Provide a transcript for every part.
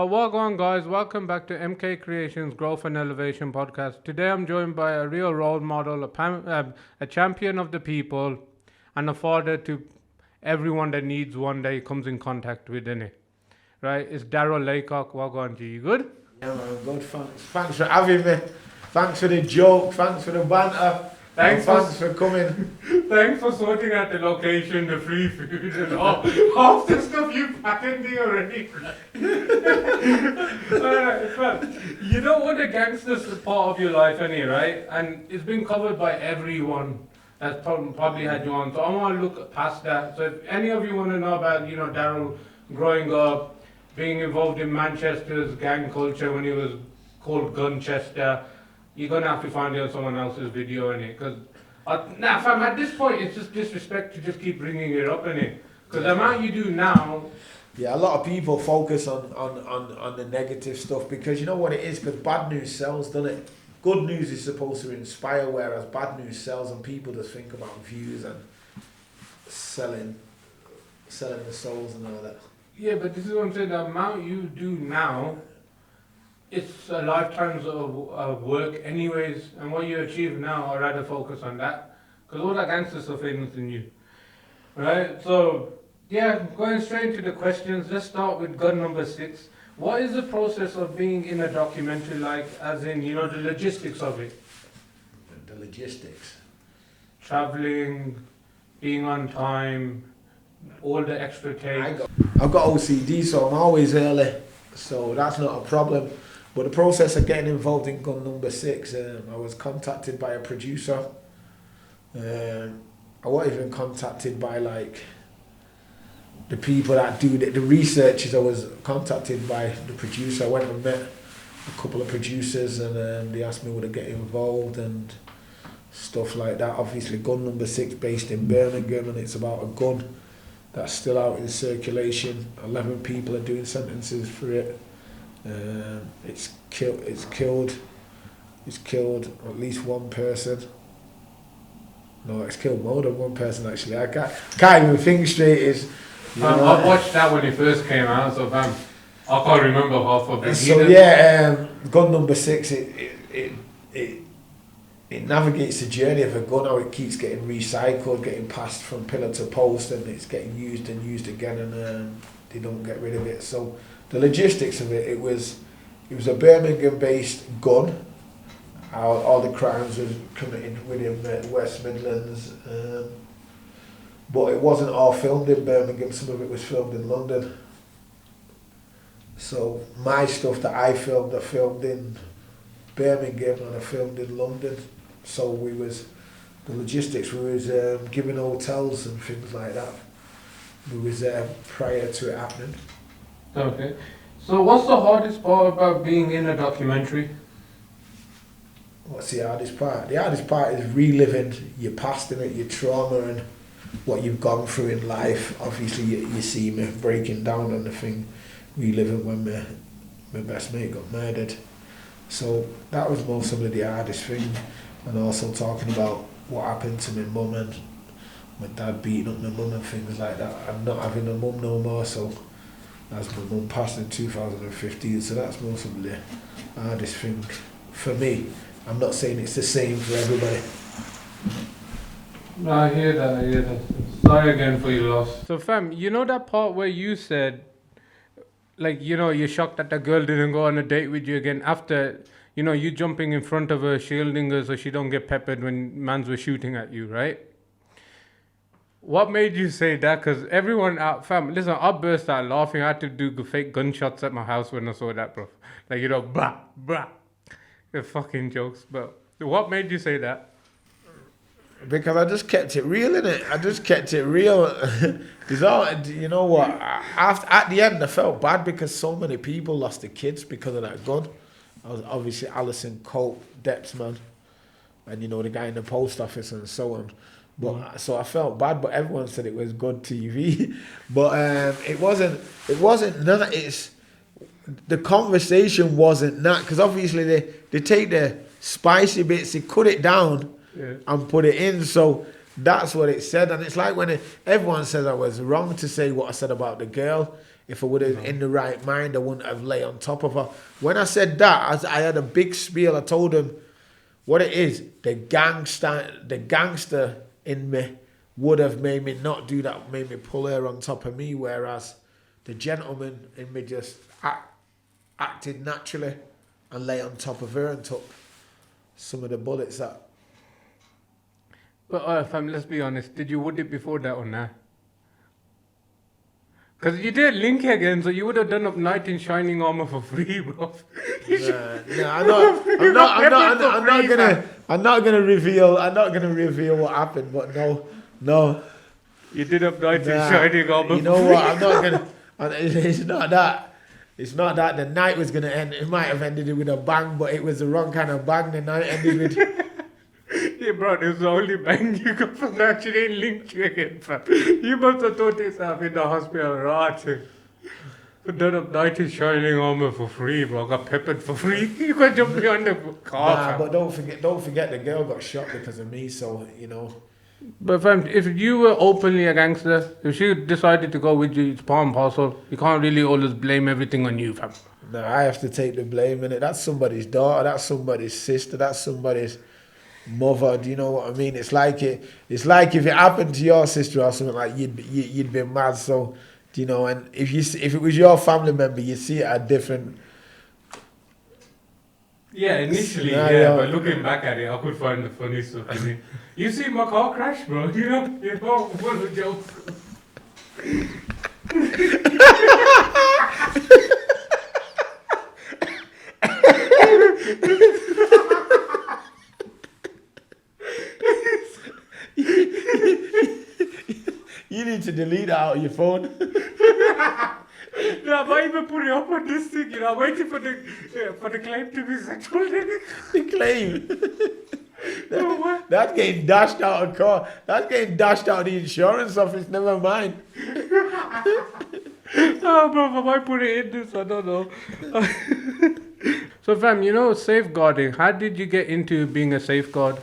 Welcome, guys. Welcome back to MK Creations Growth and Elevation podcast. Today, I'm joined by a real role model, a champion of the people, and a father to everyone that needs one day comes in contact with, innit? Right? It's Darryl Laycock. Welcome, G. You good? Yeah, man, good. Thanks for having me. Thanks for the joke. Thanks for the banter. Thanks for coming. Thanks for sorting out the location, the free food, and all half the stuff you packed in there already. You don't want a gangster's part of your life, any, right? And it's been covered by everyone that's probably had you on. So I want to look past that. So if any of you want to know about, Darryl growing up, being involved in Manchester's gang culture when he was called Gunchester, you're going to have to find it on someone else's video, innit? Because, fam, at this point, it's just disrespect to just keep bringing it up, innit? Because the amount you do now... Yeah, a lot of people focus on the negative stuff because you know what it is? Because bad news sells, doesn't it? Good news is supposed to inspire, whereas bad news sells and people just think about views and selling the souls and all that. Yeah, but this is what I'm saying. The amount you do now... It's a lifetime's of work anyways, and what you achieve now, I'd rather focus on that. Because all that gangster stuff ain't nothing new. Right? So, yeah, going straight into the questions, let's start with gun number 6. What is the process of being in a documentary like, as in, the logistics of it? The logistics? Traveling, being on time, all the extra takes. I've got OCD, so I'm always early, so that's not a problem. But the process of getting involved in gun number 6, I was contacted by a producer. I wasn't even contacted by the people that do the researchers. I was contacted by the producer. I went and met a couple of producers and they asked me would I get involved and stuff like that. Obviously gun number 6 based in Birmingham, and it's about a gun that's still out in circulation. 11 people are doing sentences for it. It's killed at least one person. No, it's killed more than one person actually. I can't even think straight. I watched that when it first came out, so I can't remember half of it. So yeah, gun number 6. It navigates the journey of a gun, how it keeps getting recycled, getting passed from pillar to post, and it's getting used and used again, and they don't get rid of it. So the logistics of it was a Birmingham-based gun. All the crimes were committed within the West Midlands, but it wasn't all filmed in Birmingham. Some of it was filmed in London. So my stuff that I filmed in Birmingham and I filmed in London. So the logistics. We was giving hotels and things like that. We was there prior to it happening. Okay. So what's the hardest part about being in a documentary? What's the hardest part? The hardest part is reliving your past and your trauma and what you've gone through in life. Obviously you see me breaking down on the thing, reliving when my best mate got murdered. So that was most of the hardest thing. And also talking about what happened to my mum and my dad beating up my mum and things like that. I'm not having a mum no more, so as my mum passed in 2015, so that's most of the hardest thing for me. I'm not saying it's the same for everybody. No, I hear that. Sorry again for your loss. So fam, that part where you said, you're shocked that the girl didn't go on a date with you again after, you jumping in front of her, shielding her so she don't get peppered when mans were shooting at you, right? What made you say that? Because everyone out, fam, listen, I burst out laughing. I had to do fake gunshots at my house when I saw that, bro. Bah, bah. The fucking jokes. But what made you say that? Because I just kept it real, innit? I just kept it real. Because you know what? At the end, I felt bad because so many people lost their kids because of that gun. I was obviously Alison Cope, Depsman, and the guy in the post office and so on. But so I felt bad, but everyone said it was good TV. But it wasn't none. It's the conversation wasn't that, because obviously they take the spicy bits, they cut it down and put it in. So That's what it said. And it's like when everyone says I was wrong to say what I said about the girl. If I would have in the right mind, I wouldn't have lay on top of her. When I said that, I had a big spiel. I told him what it is. The gangster in me would have made me not do that, made me pull her on top of me, whereas the gentleman in me just acted naturally and lay on top of her and took some of the bullets that. But fam, let's be honest. Did you would it before that or not? Because you did link again, so you would have done up knight in shining armor for free, bro. I'm not gonna reveal what happened, but no. You did up knight in shining armor. You know what? I'm not gonna. It's not that. It's not that the night was gonna end. It might have ended with a bang, but it was the wrong kind of bang. The night ended with. Yeah, bro, this is the only bang you got from that. She didn't link you again, fam. You must have thought yourself in the hospital rotting. But done up knight in shining armor for free, bro. Got peppered for free. You got jump behind the car. Nah, but don't forget the girl got shot because of me. So you know. But fam, if you were openly a gangster, if she decided to go with you, it's part and parcel. You can't really always blame everything on you, fam. No, I have to take the blame in it. That's somebody's daughter. That's somebody's sister. That's somebody's mother. Do you know what I mean? It's like if it happened to your sister or something, like you'd be mad. So, do you know? And if it was your family member, you see it at different. Yeah, initially, yeah, but looking back at it, I could find the funny stuff. I mean, you see my car crash, bro. You know, what a joke. You need to delete that out of your phone. No, I might even put it up on this thing, you know. I'm waiting for the claim to be settled. The claim? That's getting dashed out of court. That's getting dashed out of the insurance office, never mind. Oh, bro, I might put it in this, I don't know. So, fam, you know, safeguarding. How did you get into being a safeguard?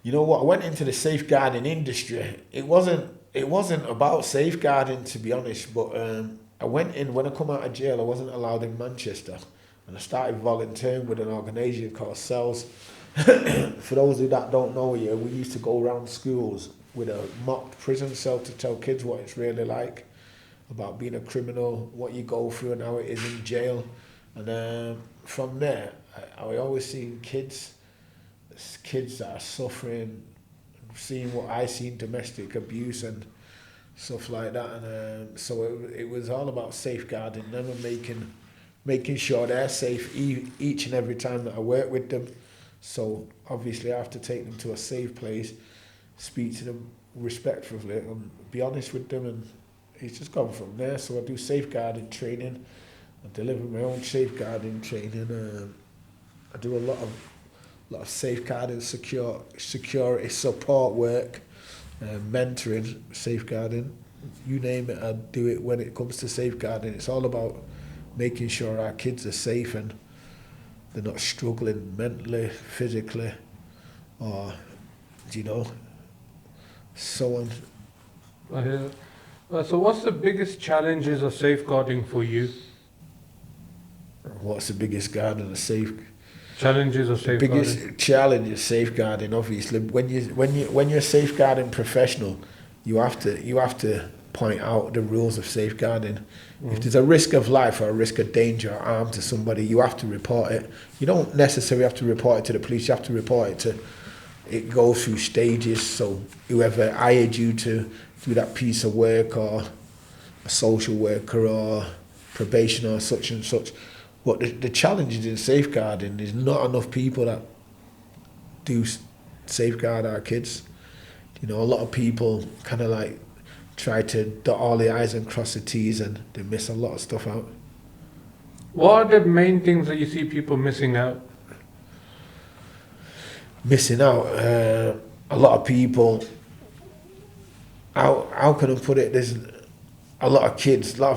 You know what? I went into the safeguarding industry. It wasn't about safeguarding, to be honest, but I went in, when I come out of jail, I wasn't allowed in Manchester, and I started volunteering with an organisation called Cells. For those who don't know you, we used to go around schools with a mock prison cell to tell kids what it's really like about being a criminal, what you go through and how it is in jail. And from there, I always seen kids that are suffering, seeing what I seen, domestic abuse and stuff like that. And so it was all about safeguarding them and making sure they're safe each and every time that I work with them. So obviously I have to take them to a safe place, speak to them respectfully and be honest with them, and it's just gone from there. So I do safeguarding training, I deliver my own safeguarding training, I do a lot of safeguarding, security support work, mentoring, safeguarding, you name it, I do it when it comes to safeguarding. It's all about making sure our kids are safe and they're not struggling mentally, physically, or, you know, so on. So what's the biggest challenges of safeguarding for you? What's the biggest challenges of safeguarding? The biggest challenge is safeguarding, obviously. When you're a safeguarding professional, you have to point out the rules of safeguarding. If there's a risk of life or a risk of danger or harm to somebody, you have to report it. You don't necessarily have to report it to the police, you have to report it to, it goes through stages, so whoever hired you to do that piece of work, or a social worker or probation or such and such. But the challenges in safeguarding, there's not enough people that do safeguard our kids. You know, a lot of people kind of like try to dot all the I's and cross the T's, and they miss a lot of stuff out. What are the main things that you see people missing out? Missing out, a lot of people, how can I put it, there's a lot of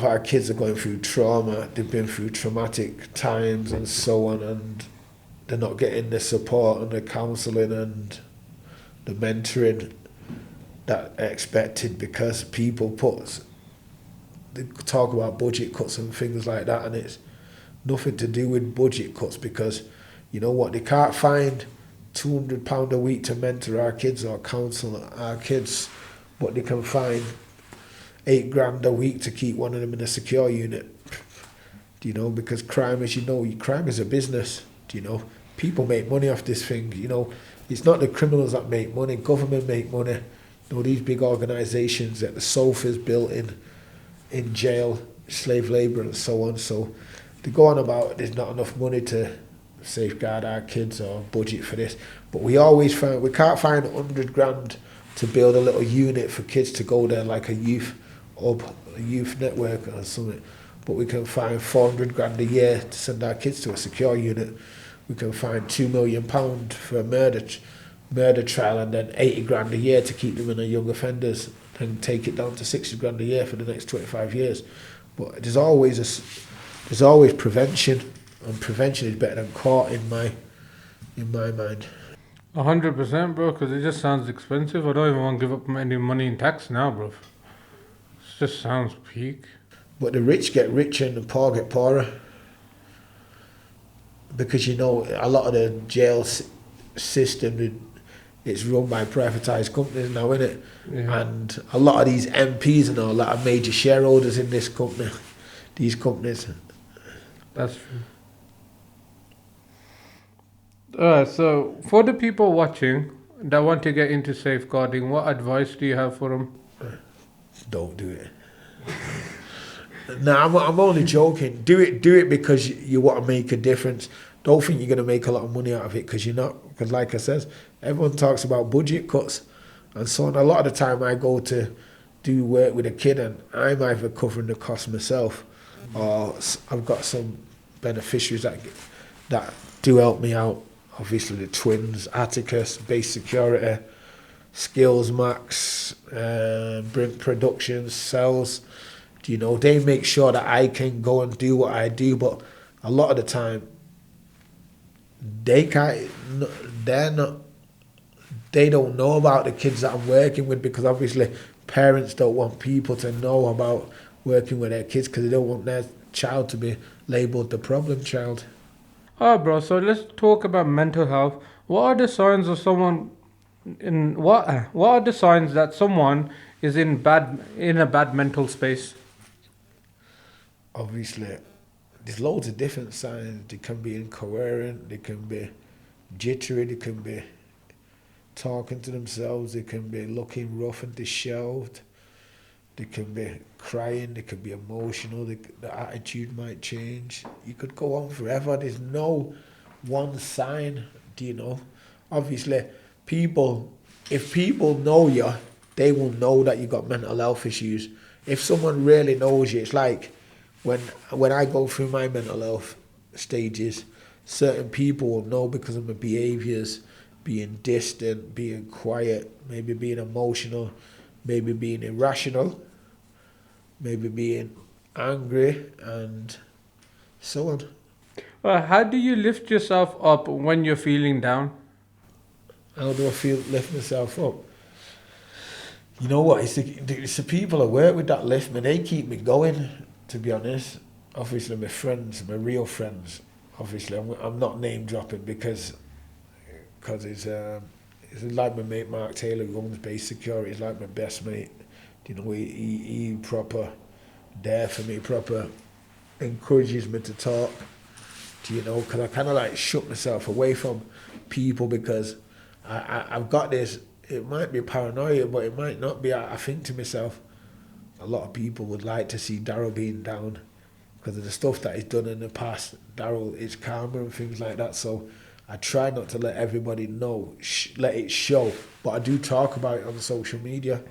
our kids are going through trauma, they've been through traumatic times and so on, and they're not getting the support and the counselling and the mentoring that expected, because people they talk about budget cuts and things like that, and it's nothing to do with budget cuts, because you know what, they can't find £200 a week to mentor our kids or counsel our kids, but they can find £8,000 a week to keep one of them in a secure unit. Do you know? Because crime, as you know, crime is a business. Do you know? People make money off this thing. You know, it's not the criminals that make money. Government make money. You know, these big organisations that the sofas built in jail, slave labour and so on. So they go on about there's not enough money to safeguard our kids or budget for this. But we always find, we can't find £100,000 to build a little unit for kids to go there, like a youth hub, a youth network or something. But we can find £400,000 a year to send our kids to a secure unit. We can find £2 million for a murder trial, and then £80,000 a year to keep them in a young offenders, and take it down to £60,000 a year for the next 25 years. But there's always prevention, and prevention is better than caught in my mind. 100%, bro, because it just sounds expensive. I don't even want to give up any money in tax now, bro. It just sounds peak. But the rich get richer and the poor get poorer. Because, you know, a lot of the jail system, it's run by privatised companies now, isn't it? Yeah. And a lot of these MPs and all that are major shareholders in this company, these companies. That's true. So, for the people watching that want to get into safeguarding, what advice do you have for them? Don't do it. No, I'm only joking. Do it because you want to make a difference. Don't think you're going to make a lot of money out of it, because you're not. Because like I said, everyone talks about budget cuts and so on. A lot of the time I go to do work with a kid and I'm either covering the cost myself, or I've got some beneficiaries that do help me out. Obviously the Twinzz, Atticus, Base Security, Skills Max, Brink Productions, Cells. You know, they make sure that I can go and do what I do, but a lot of the time they don't know about the kids that I'm working with, because obviously parents don't want people to know about working with their kids, because they don't want their child to be labelled the problem child. Oh, bro, so let's talk about mental health. What are the signs of someone what are the signs that someone is in a bad mental space? Obviously, there's loads of different signs. They can be incoherent, they can be jittery, they can be talking to themselves, they can be looking rough and dishevelled, they can be crying, they can be emotional, the attitude might change. You could go on forever. There's no one sign, do you know? Obviously, if people know you, they will know that you've got mental health issues. If someone really knows you, it's like when I go through my mental health stages, certain people will know because of my behaviours, being distant, being quiet, maybe being emotional, maybe being irrational, maybe being angry, and so on. How do you lift yourself up when you're feeling down? How do I lift myself up? You know what, it's the people I work with that lift me, they keep me going, to be honest. Obviously my friends, my real friends, obviously I'm not name dropping because it's like my mate Mark Taylor, who owns Base Security. He's like my best mate. You know, he proper there for me, proper encourages me to talk. Do you know, because I kind of like shut myself away from people, because I've got this, it might be paranoia, but it might not be. I think to myself, a lot of people would like to see Darryl being down because of the stuff that he's done in the past. Darryl is calmer and things like that, so I try not to let everybody know, let it show, but I do talk about it on social media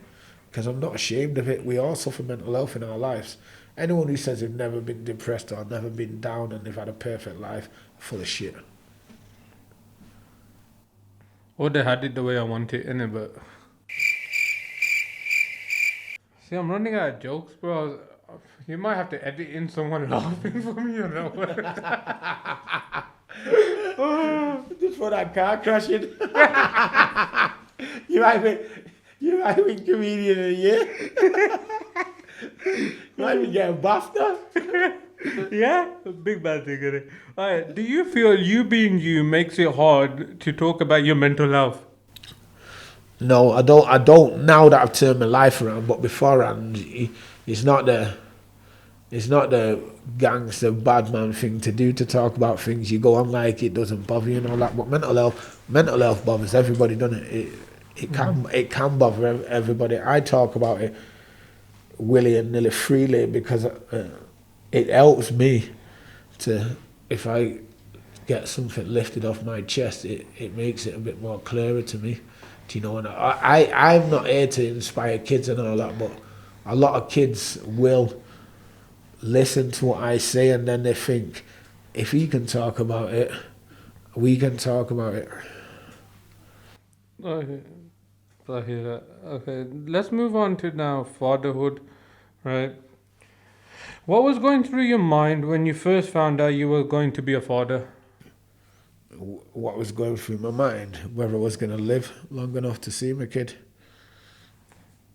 because I'm not ashamed of it. We all suffer mental health in our lives. Anyone who says they've never been depressed or never been down and they've had a perfect life, full of shit. Or they had it the way I want it, innit? But see, I'm running out of jokes, bro. You might have to edit in someone laughing for me, you know. Just for that car crashing. You might win Comedian of the Year. You might be getting BAFTA. Yeah, big bad thing. Isn't it? Alright, do you feel you being you makes it hard to talk about your mental health? No, I don't. I don't. Now that I've turned my life around, but beforehand, it's not the gangster bad man thing to do, to talk about things you go on like it doesn't bother you and all that. But mental health bothers everybody, doesn't it? It can bother everybody. I talk about it willy and nilly freely because it helps me to, if I get something lifted off my chest, it makes it a bit more clearer to me. Do you know? And I'm not here to inspire kids and all that, but a lot of kids will listen to what I say and then they think, if he can talk about it, we can talk about it. Okay, I hear that. Okay, let's move on to now fatherhood, right? What was going through your mind when you first found out you were going to be a father? What was going through my mind, whether I was going to live long enough to see my kid.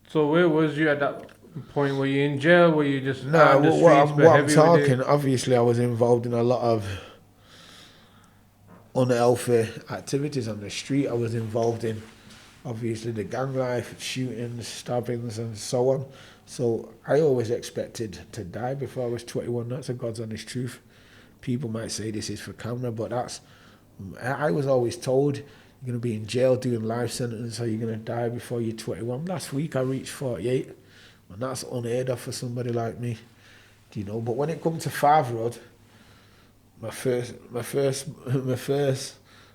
So where was you at that point? Were you in jail? Were you just No, out on the streets? what I'm talking, obviously I was involved in a lot of unhealthy activities on the street. I was involved in, obviously, the gang life, shootings, stabbings and so on. So I always expected to die before I was 21. That's a God's honest truth. People might say this is for camera, but I was always told, you're going to be in jail doing life sentence, or you're going to die before you're 21. Last week I reached 48, and that's unheard of for somebody like me. Do you know? But when it comes to fatherhood, my first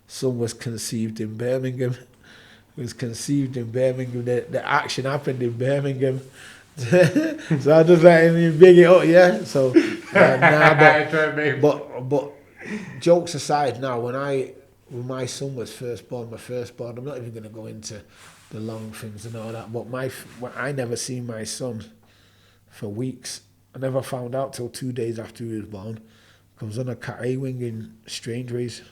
son was conceived in Birmingham. It was conceived in Birmingham. The action happened in Birmingham. So I just let him big it up, yeah. So but jokes aside, now when my son was my firstborn, I'm not even going to go into the long things and all that. But I never seen my son for weeks. I never found out till 2 days after he was born. I was on a Cat A wing in Strangeways.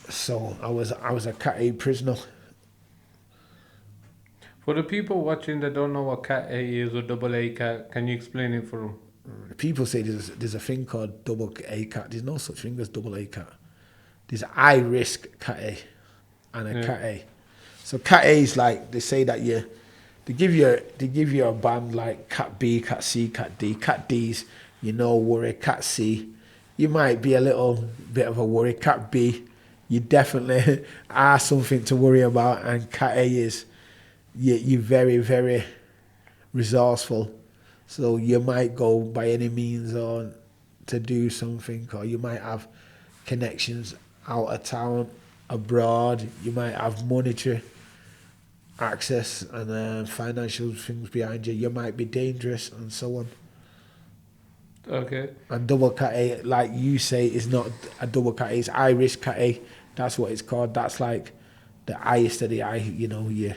So I was a Cat A prisoner. For the people watching that don't know what Cat A is or double A cat, can you explain it for them? People say there's a thing called double A cat. There's no such thing as double A cat. There's high risk Cat A and a Cat A. So Cat A is like, they say that they give you a band like Cat B, Cat C, Cat D. Cat D's, worry. Cat C, you might be a little bit of a worry. Cat B, you definitely are something to worry about. And Cat A is, you're very, very resourceful. So you might go by any means on to do something, or you might have connections out of town, abroad. You might have monetary access and financial things behind you. You might be dangerous and so on. Okay. And double Cat A, like you say, is not a double Cat A, it's high risk Cat A. That's what it's called. That's like the highest of the high, you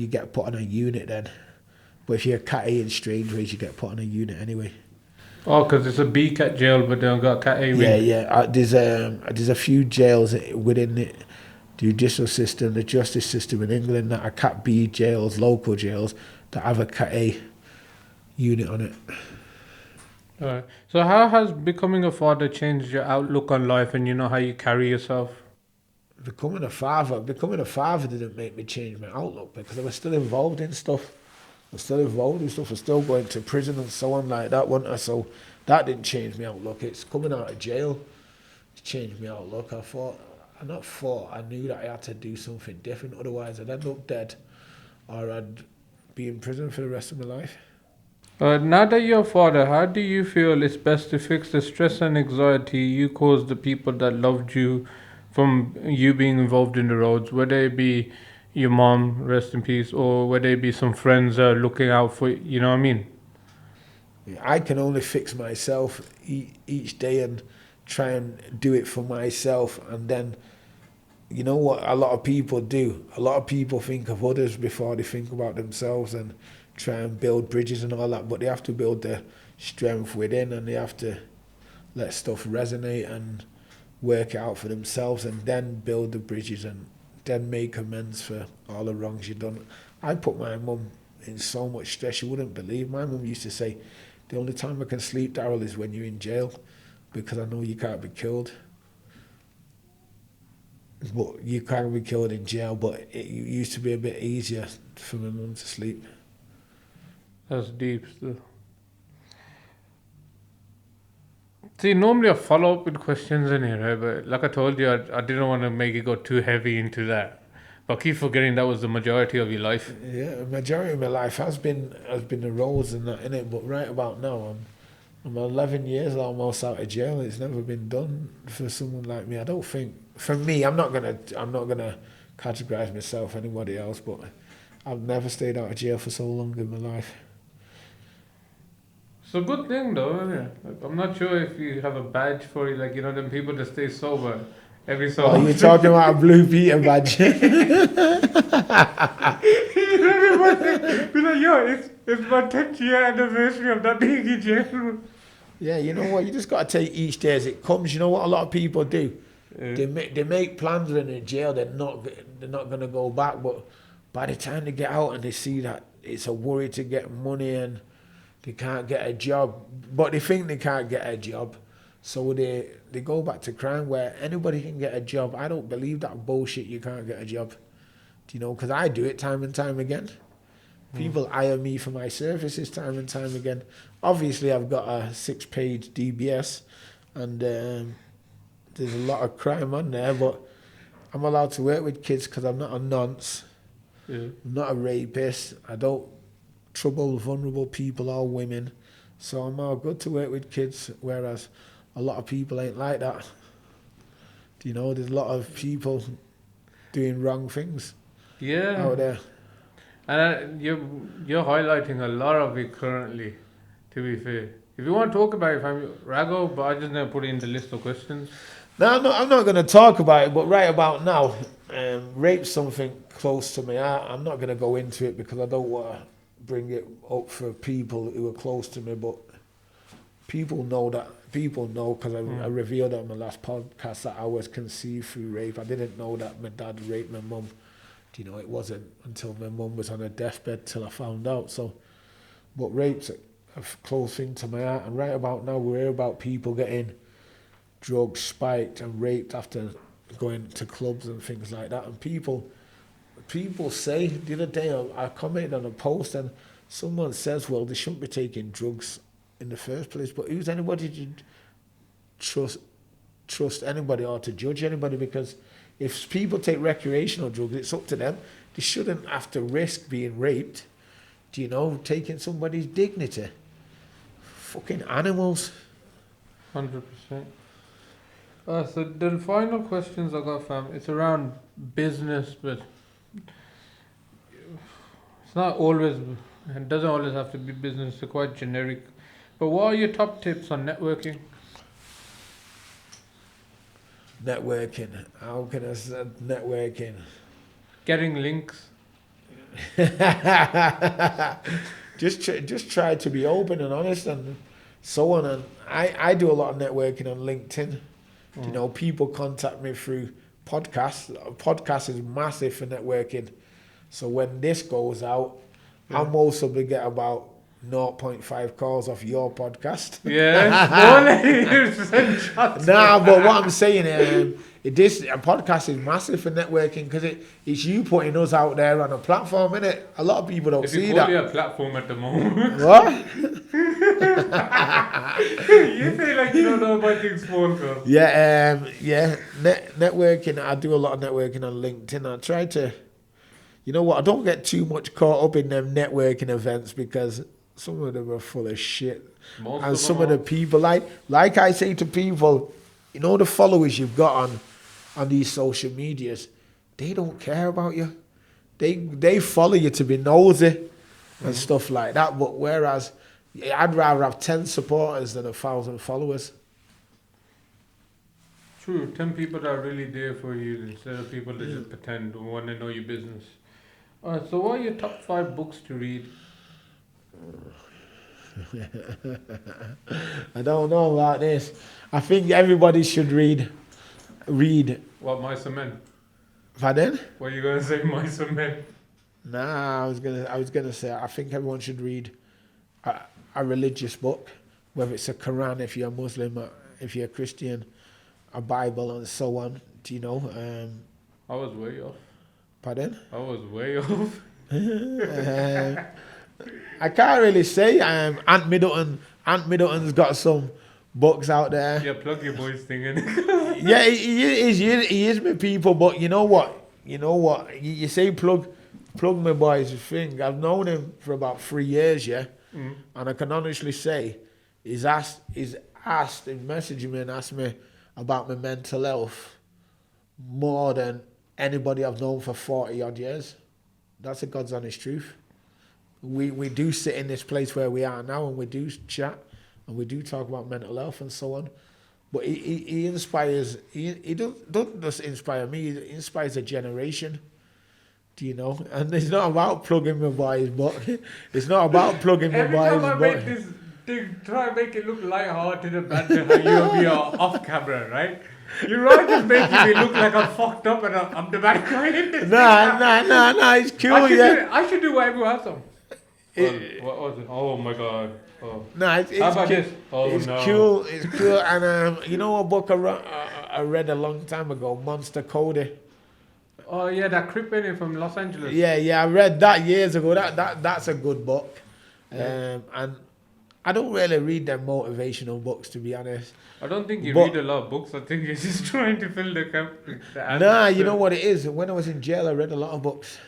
get put on a unit then. But if you're a Cat A in Strangeways, you get put on a unit anyway. Oh, because it's a B cat jail, but they don't got Cat A wing. Yeah. There's a few jails within the judicial system, the justice system in England, that are Cat B jails, local jails, that have a Cat A unit on it. Alright. So how has becoming a father changed your outlook on life and how you carry yourself? Becoming a father didn't make me change my outlook, because I was still involved in stuff. I was still going to prison and so on like that, wasn't I? So that didn't change my outlook. It's coming out of jail to change my outlook. I knew that I had to do something different, otherwise I'd end up dead or I'd be in prison for the rest of my life. Now that you're a father, how do you feel it's best to fix the stress and anxiety you caused the people that loved you from you being involved in the roads, whether it be your mom, rest in peace, or whether it be some friends looking out for you, you know what I mean? I can only fix myself each day and try and do it for myself. And then, you know what a lot of people do? A lot of people think of others before they think about themselves and try and build bridges and all that. But they have to build their strength within, and they have to let stuff resonate and work it out for themselves, and then build the bridges and then make amends for all the wrongs you've done. I put my mum in so much stress you wouldn't believe. My mum used to say, the only time I can sleep, Darryl, is when you're in jail, because I know you can't be killed. But you can't be killed in jail, but it used to be a bit easier for my mum to sleep. That's deep still. See, normally I follow up with questions in here, right? But like I told you, I didn't want to make it go too heavy into that. But I keep forgetting that was the majority of your life. Yeah, the majority of my life has been the roads and that, innit? But right about now, I'm 11 years almost out of jail. It's never been done for someone like me. I don't think. For me, I'm not gonna categorize myself anybody else, but I've never stayed out of jail for so long in my life. It's a good thing though, isn't it? Like, I'm not sure if you have a badge for it, like, you know, them people that stay sober every so often. Oh, you're talking about a Blue Peter badge? You know, be like, yo, it's my 10th year anniversary of not being in jail. Yeah, you know what? You just got to take each day as it comes. You know what a lot of people do? Yeah. They make plans when they're in jail. They're not going to go back. But by the time they get out and they see that it's a worry to get money and they can't get a job, but they think they can't get a job, so they go back to crime where anybody can get a job. I don't believe that bullshit. You can't get a job. Do you know? Because I do it time and time again. People hire me for my services time and time again. Obviously, I've got a 6-page DBS, and there's a lot of crime on there, but I'm allowed to work with kids because I'm not a nonce. Yeah. I'm not a rapist. I don't trouble vulnerable people or women. So I'm all good to work with kids, whereas a lot of people ain't like that. You know, there's a lot of people doing wrong things out there. And you're highlighting a lot of it currently, to be fair. If you want to talk about it, I'm Rago, but I just never put it in the list of questions. No, I'm not going to talk about it, but right about now, rape's something close to me. I'm not going to go into it because I don't want to bring it up for people who are close to me, but people know that. People know because I revealed on my last podcast that I was conceived through rape. I didn't know that my dad raped my mum. You know, it wasn't until my mum was on her deathbed till I found out. So, but rape's a close thing to my heart. And right about now, we hear about people getting drugs spiked and raped after going to clubs and things like that. And people say, the other day I commented on a post and someone says, well, they shouldn't be taking drugs in the first place. But who's anybody to trust anybody or to judge anybody? Because if people take recreational drugs, it's up to them. They shouldn't have to risk being raped, do you know, taking somebody's dignity. Fucking animals. 100%. So the final questions I got, fam, it's around business, but it's not always, it doesn't always have to be business, it's quite generic. But what are your top tips on networking? Networking. How can I say networking? Getting links. just try to be open and honest and so on. And I do a lot of networking on LinkedIn. You know, people contact me through podcasts. Podcast is massive for networking. So when this goes out, I'll most probably get about 0.5 calls off your podcast. Yeah. Nah, but what I'm saying is, a podcast is massive for networking because it's you putting us out there on a platform, innit? A lot of people don't see that. It's a platform at the moment. What? You say like you don't know about things small, bro. Yeah, networking. I do a lot of networking on LinkedIn. I try to, you know what? I don't get too much caught up in them networking events because some of them are full of shit. And some of the people, like I say to people, you know, the followers you've got on these social medias, they don't care about you. They follow you to be nosy and stuff like that. But whereas I'd rather have 10 supporters than 1,000 followers. True, 10 people that are really there for you instead of people that just pretend or want to know your business. Alright, so what are your top 5 books to read? I don't know about this. I think everybody should read What, Mice and Men? Pardon? What are you gonna say, Mozim man? Nah, I was gonna say I think everyone should read a religious book, whether it's a Quran if you're a Muslim, or if you're a Christian, a Bible, and so on. Do you know? I was way off. Pardon? I was way off. I can't really say. Ant Middleton's got some books out there. Yeah, plug your boy's thing in. Yeah, he is with people, but you know what? You say plug my boy's thing. I've known him for about 3 years, yeah, and I can honestly say he's messaging me and asked me about my mental health more than anybody I've known for 40 odd years. That's a God's honest truth. We do sit in this place where we are now, and we do chat, and we do talk about mental health and so on. But he inspires. He don't just inspire me. He inspires a generation. Do you know? And it's not about plugging my boys, but it's not about plugging my boys. Every time I make this thing, try and make it look light-hearted and banter how you'll be off camera, right? You're right, just making me look like I'm fucked up and I'm the bad guy in this. Nah, it's cool, I should do what everyone else does. What was it? Oh my god. Oh. Nah, it's how about cool. this? Oh it's no. Cool. It's cool. And you know what book I read a long time ago? Monster Cody. Oh yeah, that crip in it from Los Angeles. Yeah, I read that years ago. That's a good book. Yeah. And I don't really read them motivational books, to be honest. I don't think you read a lot of books. I think you're just trying to fill the Nah, you know what it is? When I was in jail, I read a lot of books.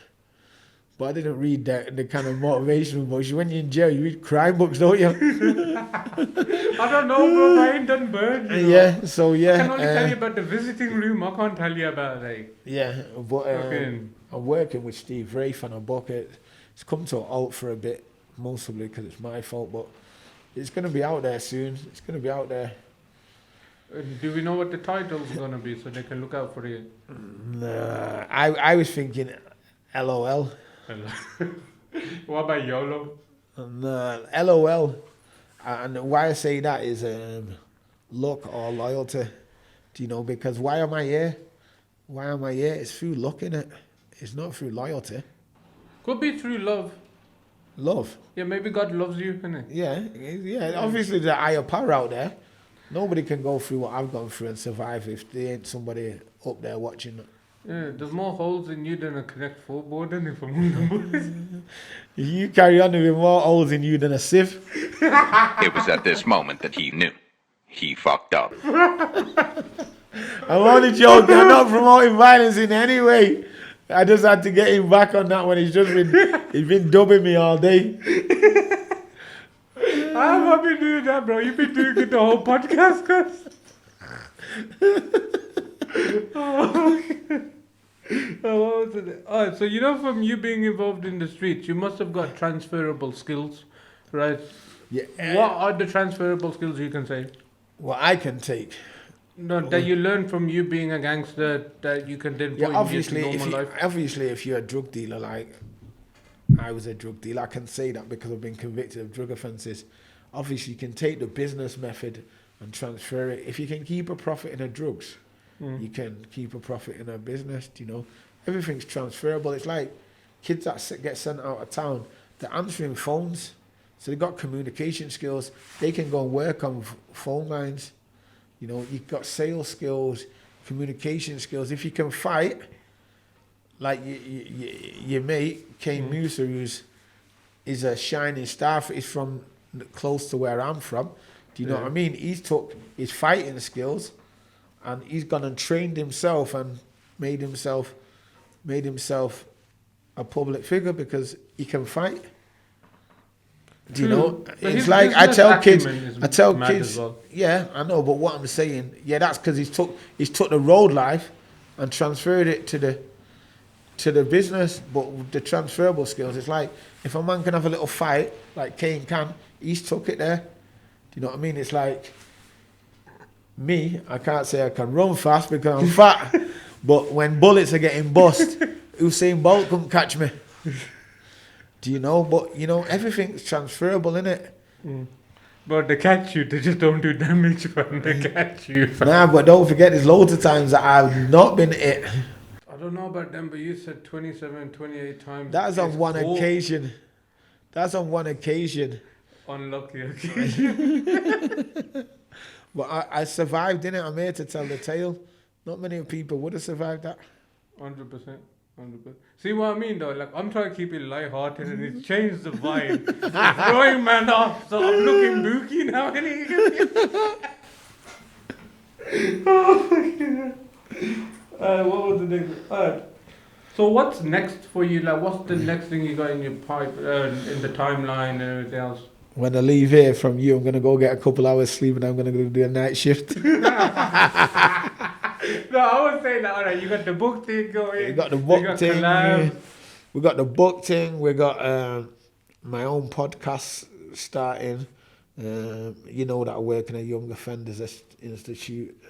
But I didn't read the kind of motivational books. When you're in jail, you read crime books, don't you? I don't know, bro. I ain't done birds. You know? Yeah, so yeah. I can only tell you about the visiting room. I can't tell you about like. Yeah, but I'm working with Steve Rafe on a book. It's come to a halt for a bit, mostly because it's my fault. But it's going to be out there soon. It's going to be out there. Do we know what the title's going to be so they can look out for it? Nah, I was thinking LOL. What about YOLO? LOL. And why I say that is luck or loyalty. Do you know? Because why am I here? It's through luck, innit? It's not through loyalty. Could be through love. Love? Yeah, maybe God loves you, innit? Yeah. Obviously, there's a higher power out there. Nobody can go through what I've gone through and survive if there ain't somebody up there watching. Yeah, there's more holes in you than a Connect 4 board, and if I'm You carry on with more holes in you than a sieve. It was at this moment that he knew. He fucked up. I'm only joking. I'm not promoting violence in any way. I just had to get him back on that one. He's been dubbing me all day. I've been doing that, bro. You've been doing it the whole podcast, cuz. What was it? Oh, so you know, from you being involved in the streets, you must have got transferable skills, right? Yeah. What are the transferable skills you can say? What I can take. No, that you learn from you being a gangster that you can then put in your normal life. Obviously, if you're a drug dealer, like I was a drug dealer, I can say that because I've been convicted of drug offences. Obviously, you can take the business method and transfer it. If you can keep a profit in a drugs, you can keep a profit in a business. You know, everything's transferable. It's like kids that get sent out of town. They're answering phones, so they've got communication skills. They can go and work on phone lines. You know, you've got sales skills, communication skills. If you can fight, like your mate, Kane Musa, is a shining star. He's from close to where I'm from. Do you know what I mean? He's took his fighting skills and he's gone and trained himself and made himself a public figure because he can fight. Do you know? It's like I tell kids, well. Yeah, I know, but what I'm saying, that's because he's took the road life and transferred it to the business. But with the transferable skills, it's like if a man can have a little fight, like Kane can, he's took it there. Do you know what I mean? It's like me, I can't say I can run fast because I'm fat, but when bullets are getting bust, Usain Bolt couldn't catch me. Do you know? But, you know, everything's transferable, innit? But they catch you, they just don't do damage when they catch you. Nah, but don't forget, there's loads of times that I've not been hit. I don't know about them, but you said 27, 28 times. That's on It's one cold. occasion. That's on one occasion. Unlucky occasion. But I survived, innit? I'm here to tell the tale. Not many people would have survived that. 100%. 100%. See what I mean though? Like, I'm trying to keep it light-hearted and it's changed the vibe. It's throwing man off, so I'm looking booky now. What was the next? Alright. So what's next for you? Like, what's the next thing you got in your pipe, in the timeline and everything else? When I leave here from you, I'm going to go get a couple hours sleep and I'm going to go do a night shift. No, I was saying that, alright, you got the book thing going. We got the book you got thing. collabs. We got the book thing. We got my own podcast starting. You know that I work in a young offenders institute.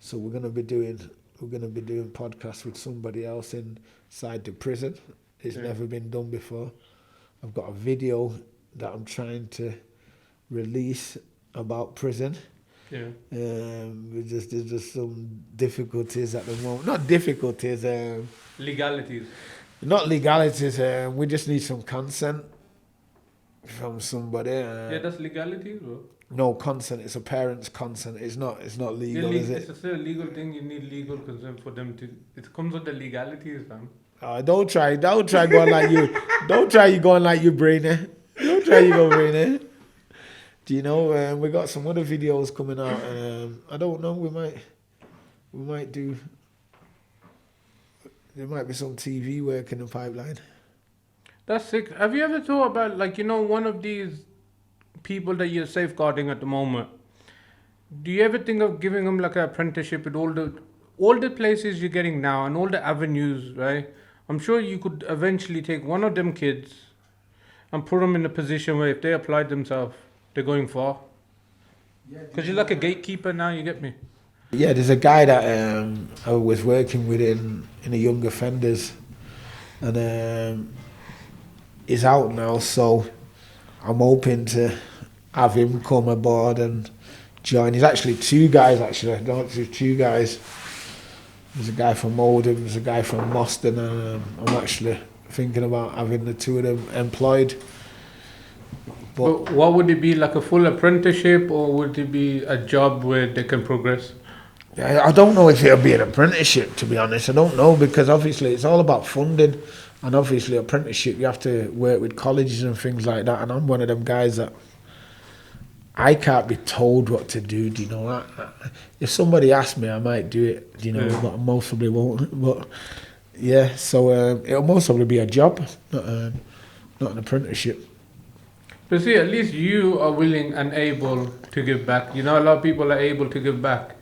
So we're gonna be doing podcasts with somebody else inside the prison. It's never been done before. I've got a video that I'm trying to release about prison. Yeah. There's just some difficulties at the moment. Not difficulties. Legalities. Not legalities. We just need some consent from somebody. Yeah, that's legalities, bro. No consent. It's a parent's consent. It's not legal, is it? It's still a legal thing. You need legal consent for them to. It comes with the legalities, man. Don't try going like you. Don't try you going like you, Brainy. Don't try you going, Brainy. Do you know? We got some other videos coming out. I don't know. We might do. There might be some TV work in the pipeline. That's sick. Have you ever thought about, like, you know, one of these people that you're safeguarding at the moment? Do you ever think of giving them like an apprenticeship with all the places you're getting now and all the avenues, right? I'm sure you could eventually take one of them kids and put them in a position where if they applied themselves, they're going far. Because you're like a gatekeeper now, you get me? Yeah, there's a guy that I was working with in the young offenders, and he's out now, so I'm hoping to have him come aboard and join. There's actually two guys, there's two guys. There's a guy from Oldham, there's a guy from Moston, and I'm actually thinking about having the two of them employed. But what would it be, like a full apprenticeship, or would it be a job where they can progress? I don't know if it'll be an apprenticeship, to be honest. I don't know, because obviously it's all about funding, and obviously apprenticeship you have to work with colleges and things like that, and I'm one of them guys that I can't be told what to do. Do you know? If somebody asked me, I might do it, do you know, but I most probably won't. But yeah, so it'll most probably be a job, not an apprenticeship. But see, at least you are willing and able to give back. You know, a lot of people are able to give back,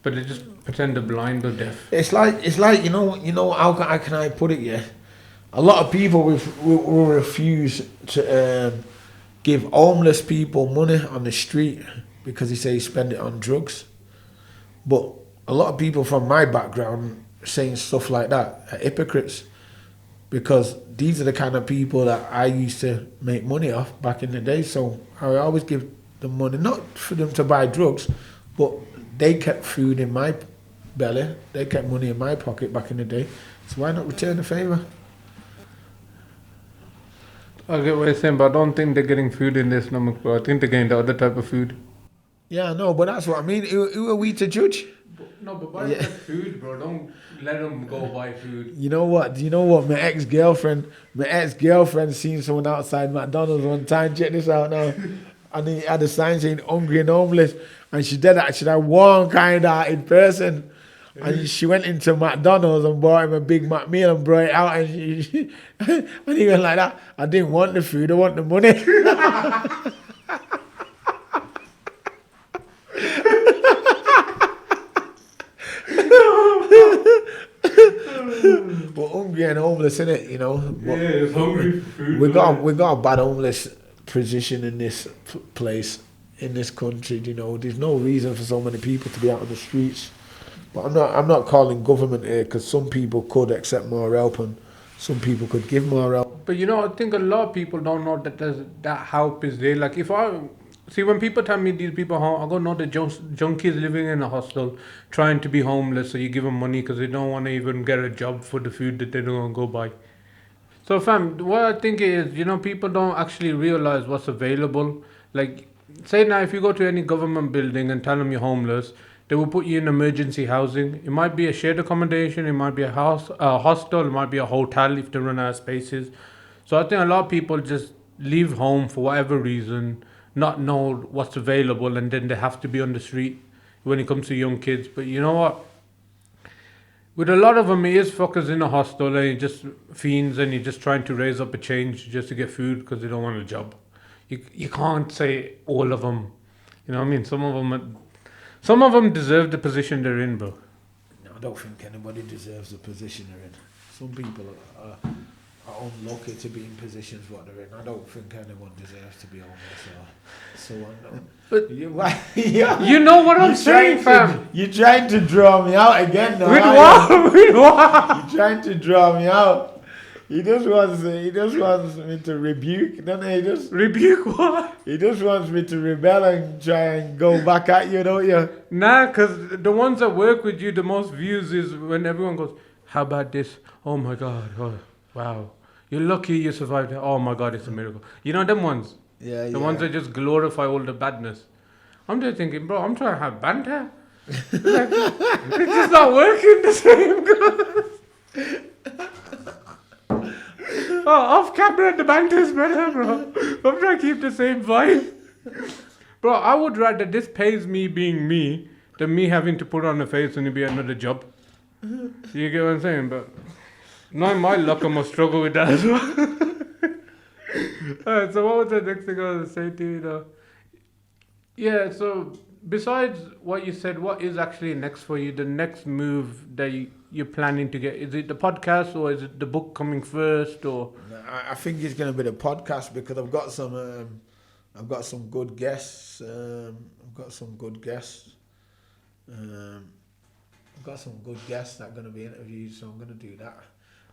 but they just pretend they're blind or deaf. It's like you know how can I put it? Yeah, a lot of people will refuse to give homeless people money on the street because they say spend it on drugs. But a lot of people from my background saying stuff like that are hypocrites, because these are the kind of people that I used to make money off back in the day. So I always give them money, not for them to buy drugs, but they kept food in my belly, they kept money in my pocket back in the day. So why not return the favour? I get what you're saying, but I don't think they're getting food in this number, bro. I think they're getting the other type of food. Yeah, no, but that's what I mean. Who are we to judge? No, but buy that food, bro. Don't let them go buy food. You know what? Do you know what? My ex-girlfriend seen someone outside McDonald's one time. Check this out now. And he had a sign saying hungry and homeless. And she did that. She had one kind-hearted person. And she went into McDonald's and bought him a Big Mac meal and brought it out. And, and he went like that. I didn't want the food. I want the money. We're hungry and homeless, innit? You know. Yeah, it's hungry for food. We got a bad homeless position in this place, in this country. You know, there's no reason for so many people to be out on the streets. But I'm not calling government here, because some people could accept more help and some people could give more help. But you know, I think a lot of people don't know that that help is there. Like if See, when people tell me these people, I go, no, the junkies living in a hostel, trying to be homeless, so you give them money because they don't want to even get a job for the food that they don't want to go buy. So, fam, what I think is, people don't actually realize what's available. Like, say now, if you go to any government building and tell them you're homeless, they will put you in emergency housing. It might be a shared accommodation, it might be a hostel, it might be a hotel if they run out of spaces. So I think a lot of people just leave home for whatever reason, not know what's available, and then they have to be on the street when it comes to young kids. But you know what? With a lot of them, it is fuckers in a hostel and you're just fiends and you're just trying to raise up a change just to get food because they don't want a job. You can't say all of them. You know what I mean? Some of them deserve the position they're in, bro. No, I don't think anybody deserves the position they're in. Some people are unlucky to be in positions what they're in. I don't think anyone deserves to be homeless. So I know. But yeah. You know what I'm saying, fam? You're trying to draw me out again now. With what? With what? You're trying to draw me out. He just wants me to rebuke, don't he? Rebuke what? He just wants me to rebel and try and go back at you, don't you? Nah, because the ones that work with you, the most views is when everyone goes, how about this? Oh my God. Oh, wow. You're lucky you survived it. Oh my God, it's a miracle. You know them ones? Yeah, The ones that just glorify all the badness. I'm just thinking, bro, I'm trying to have banter. It's just not working the same. Off camera, the banter is better, bro. I'm trying to keep the same vibe. Bro, I would rather this pays me being me than me having to put on a face and it be another job. You get what I'm saying? But not my luck, I must struggle with that as well. Alright, so what was the next thing I was going to say to you though? Yeah, so besides what you said, what is actually next for you? The next move that you're planning to get? Is it the podcast or is it the book coming first? Or I think it's going to be the podcast because I've got some good guests. I've got some good guests that are going to be interviewed, so I'm going to do that.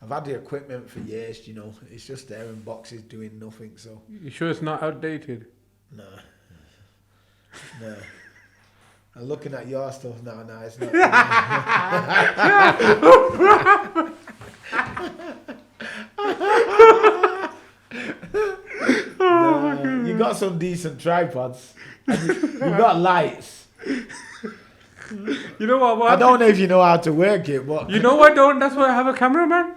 I've had the equipment for years, it's just there in boxes doing nothing, so... You sure it's not outdated? No. I'm looking at your stuff now, it's not... No, you got some decent tripods. You got lights. You know what? I don't know if you know how to work it, but... You know I don't? That's why I have a cameraman.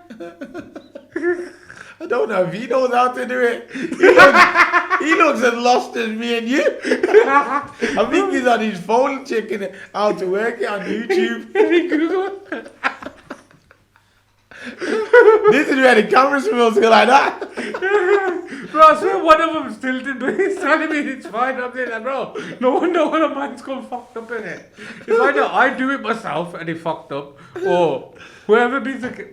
I don't know if he knows how to do it. He looks as lost as me and you. I think he's on his phone checking how to work it on YouTube. This is where the camera smells like that. Bro, I swear one of them still did do it. He's telling me it's fine. I'm saying, bro, no wonder one of mine's gone fucked up in it. It's either I do it myself and it fucked up, or whoever beats the...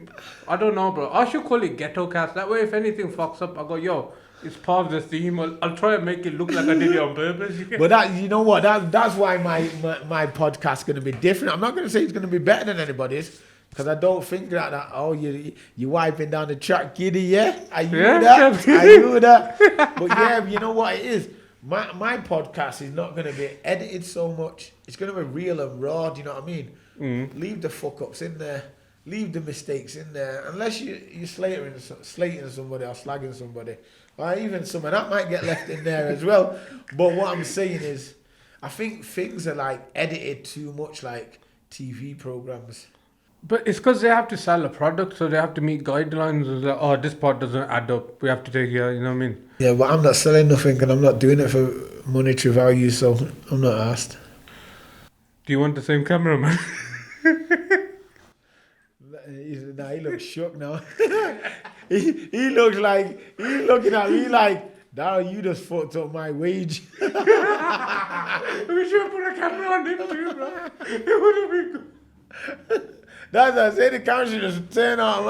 I don't know, bro. I should call it Ghetto Cast. That way, if anything fucks up, I go, yo, it's part of the theme. I'll try and make it look like I did it on purpose. But you know what? That's why my podcast's going to be different. I'm not going to say it's going to be better than anybody's. Because I don't think that you wiping down the track, Giddy, yeah? I knew that. But yeah, you know what it is? My podcast is not going to be edited so much. It's going to be real and raw, do you know what I mean? Leave the fuck-ups in there. Leave the mistakes in there. Unless you're slating somebody or slagging somebody. Or even some of that might get left in there as well. But what I'm saying is, I think things are like edited too much like TV programs. But it's because they have to sell a product, so they have to meet guidelines. Like, oh, this part doesn't add up. We have to take it, you know what I mean? Yeah, but I'm not selling nothing and I'm not doing it for monetary value, so I'm not asked. Do you want the same cameraman? He looks shook now. he looks like, he's looking at me like, Darryl, you just fucked up my wage. We should put a camera on him too, bro. It would have been good. That's what I say, the camera should just turn on.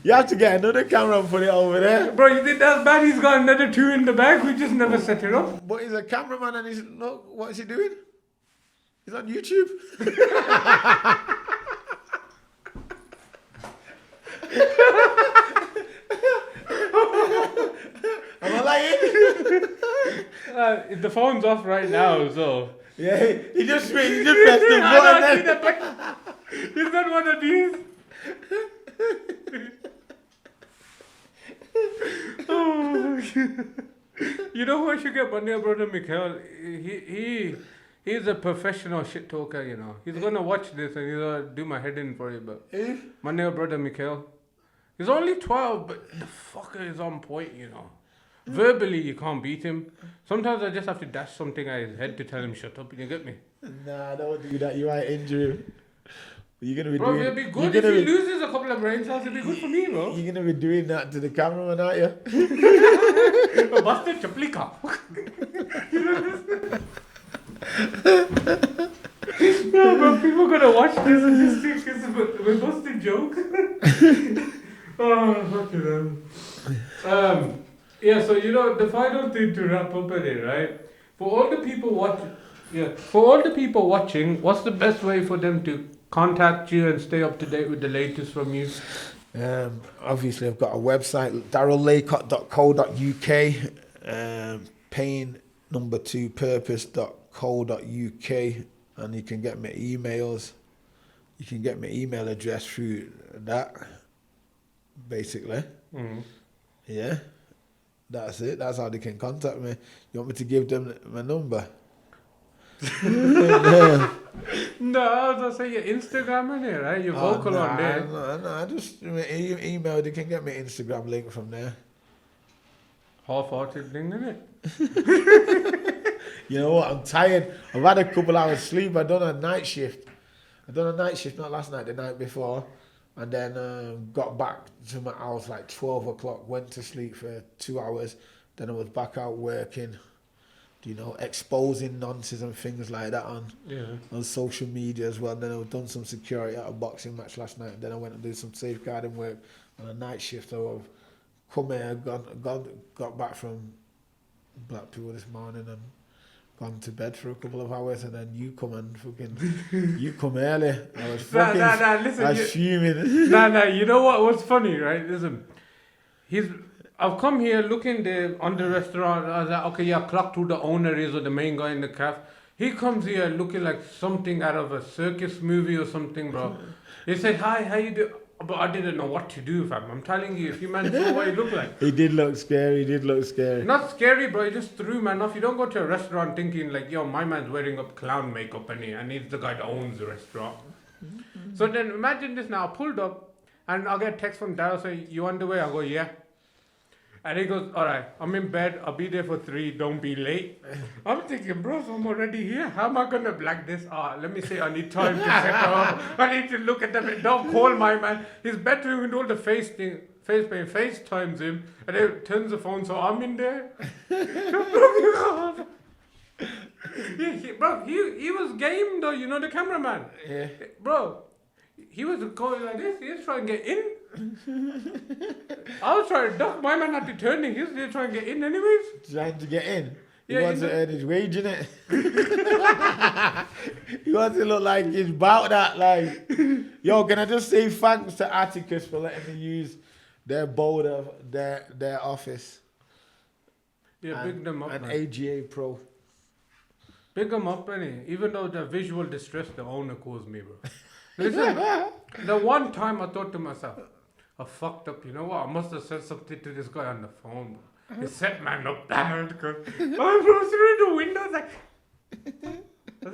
You have to get another camera and put it over there. Bro, you think that's bad? He's got another 2 in the bag. We just never set it up. But he's a cameraman and look, what is he doing? He's on YouTube. Am I lying? The phone's off right now, so. Yeah, he just pressed the I button. know, Is that one of these? Oh, you know who I should get? My new brother Mikhail. He's a professional shit talker. You know, he's gonna watch this and he's gonna do my head in for you. But my new brother Mikhail, he's only 12, but the fucker is on point. You know, verbally you can't beat him. Sometimes I just have to dash something at his head to tell him shut up. You get me? Nah, don't do that. You might injure him. You're gonna be Bro, doing. it'll be good if he loses a couple of brain cells. It'll be good for me, bro. You're gonna be doing that to the cameraman, aren't you? Busted chaplika. No, bro, people gonna watch this and just think it's a busted joke. Oh, fucking hell. Yeah, so you know the final thing to wrap up with it, right? For all the people watching, what's the best way for them to contact you and stay up to date with the latest from you? Obviously, I've got a website, darryllaycock.co.uk, pain2purpose.co.uk, and you can get my emails. You can get my email address through that, basically. Yeah, that's it. That's how they can contact me. You want me to give them my number? No, I was gonna say your Instagram in here, right? You're vocal on there. No, just email. They can get my Instagram link from there. Half-hearted thing, isn't it? You know what? I'm tired. I've had a couple hours sleep. I done a night shift. Not last night, the night before. And then got back to my house like 12 o'clock. Went to sleep for 2 hours. Then I was back out working. You know, exposing nonsense and things like that on social media as well. And then I've done some security at a boxing match last night. And then I went and did some safeguarding work on a night shift. So I've come here, got back from Blackpool this morning and gone to bed for a couple of hours. And then you come and you come early. I was fucking, listen, I was fuming. You know what's funny, right? Listen, I've come here looking on the restaurant. I was like, okay, yeah, clocked who the owner is or the main guy in the cafe. He comes here looking like something out of a circus movie or something, bro. He said, hi, how you do? But I didn't know what to do, fam. I'm telling you, if you man saw what he looked like. He did look scary. Not scary, bro. He just threw man off. You don't go to a restaurant thinking like, yo, my man's wearing up clown makeup and he's the guy that owns the restaurant. So then imagine this now. I pulled up and I'll get a text from Darryl saying, you on the way? I go, yeah. And he goes, all right, I'm in bed. I'll be there for 3. Don't be late. I'm thinking, bro, I'm already here. How am I going to black this? Let me say I need time to set up. I need to look at them. Don't call my man. He's better with all the FaceTimes him. And then turns the phone, so I'm in there. Bro, he was game though, you know, the cameraman. Yeah. Bro, he was going like this. He was trying to get in. I was trying to duck. My man had to turn in. He was there trying to get in anyways. Trying to get in? He Yeah, wants to earn his wage, innit? He wants to look like he's about that. Like, yo, can I just say thanks to Atticus for letting me use their boulder, their office. Yeah, big them up, and man. AGA Pro. Big them up, innit? Even though the visual distress the owner caused me, bro. Listen, the one time I thought to myself, I fucked up, you know what? I must have said something to this guy on the phone, bro. He set man up bad because I was through the window, I was like, I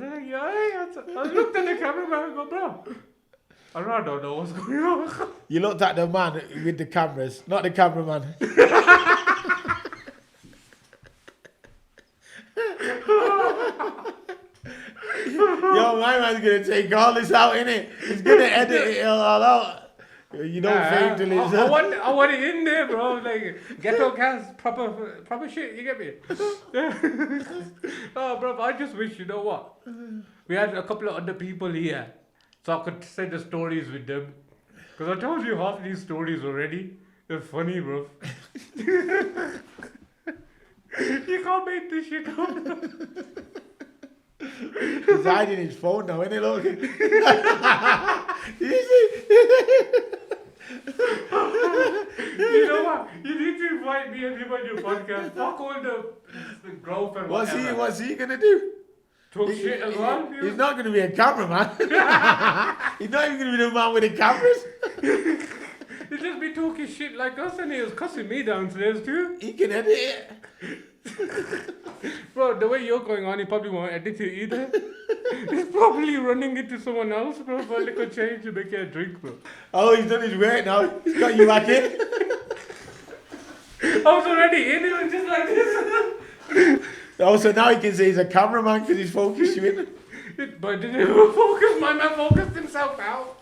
looked at the cameraman and go, bro, I don't know what's going on. You looked at the man with the cameras, not the cameraman. Yo, my man's gonna take all this out, innit? He's gonna edit it all out. You don't fake till it's I want it in there, bro. Like ghetto cast, proper shit. You get me? Oh, bro, I just wish, you know what? We had a couple of other people here, so I could say the stories with them. Cause I told you half these stories already. They're funny, bro. You can't make this shit up. He's hiding his phone now, isn't he? Look. Did you see? You know what? You need to invite me and him on your podcast. Fuck all the growth and whatever. What's he gonna do? Talk shit as well? He's not gonna be a cameraman. He's not even gonna be the man with the cameras. He'll just be talking shit like us, and he was cussing me downstairs too. He can edit it. Bro, the way you're going on, he probably won't edit it either. He's probably running into someone else, bro, for a little change to make you a drink, bro. Oh, he's done his work now. He's got you back in. I was already in, it was just like this. Oh, so now he can say he's a cameraman because he's focused you in. But didn't even focus, my man focused himself out.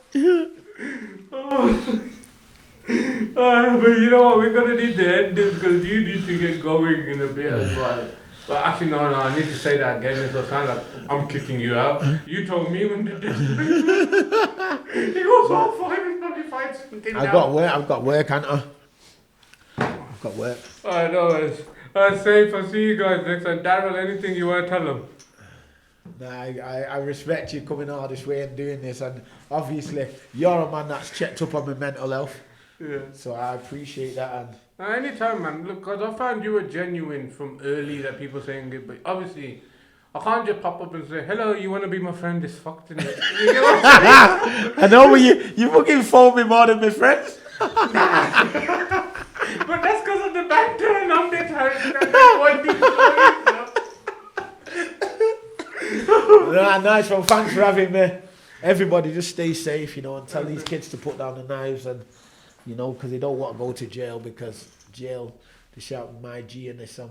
But you know what, we're gonna need to end this because you need to get going in a bit as well. But actually, no, I need to say that again. It'll sound like I'm kicking you out. You told me when did this. He goes, oh, fine, it's probably fine. I've got work, haven't I? I've got work. I know it's safe. I'll see you guys next time. Darryl, anything you want to tell them? Nah, I respect you coming all this way and doing this, and obviously you're a man that's checked up on my mental health. Yeah. So I appreciate that. And Anytime, man. Look, because I found you were genuine from early that people saying it, but obviously I can't just pop up and say, hello, you want to be my friend? It's fucked, innit? You get what I'm saying? I know, but you fucking phone me more than my friends. But that's because of the banter and I'm the Nice one. Thanks for having me. Everybody just stay safe, and tell these kids to put down the knives and, because they don't want to go to jail, because jail, they shout my G and this on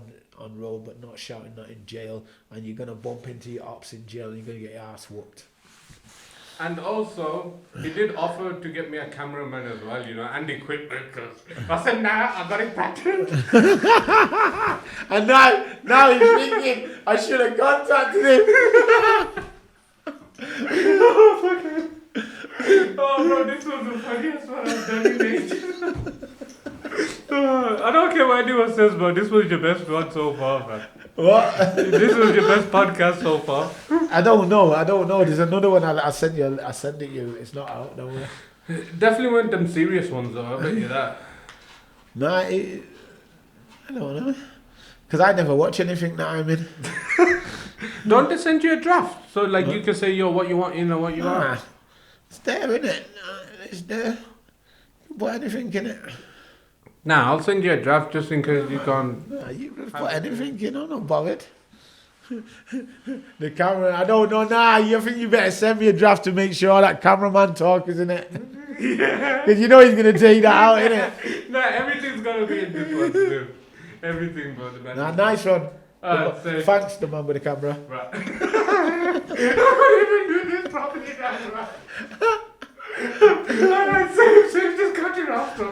road, but not shouting that in jail, and you're going to bump into your ops in jail and you're going to get your ass whooped. And also, he did offer to get me a cameraman as well, and equipment. Cause I said, nah, I got it patented. And now he's thinking I should have contacted him. Oh, bro, this was the funniest one I've done in ages. I don't care what anyone says, bro. This was your best one so far, man. What? This was your best podcast so far. I don't know. There's another one I send you. I send it you. It's not out nowhere. Definitely weren't them serious ones, though. I bet you that. Nah, I don't know. Because I never watch anything that I'm in. Don't they send you a draft? So, like, you can say, yo, what you want in or what you want? It's there, isn't it? It's there. You can put anything in it. Nah, I'll send you a draft just in case you can't. Nah, you can put anything, not bothered. The camera, I don't know. Nah, you think you better send me a draft to make sure that cameraman talk, isn't it? Yeah. Because you know he's going to take that out, innit? Nah, everything's going to be in this one, too. Everything, bro. Nah, nice one. Thanks, the man with the camera. Right. I couldn't even do this properly now, right? Alright, safe, just cut it off, bro.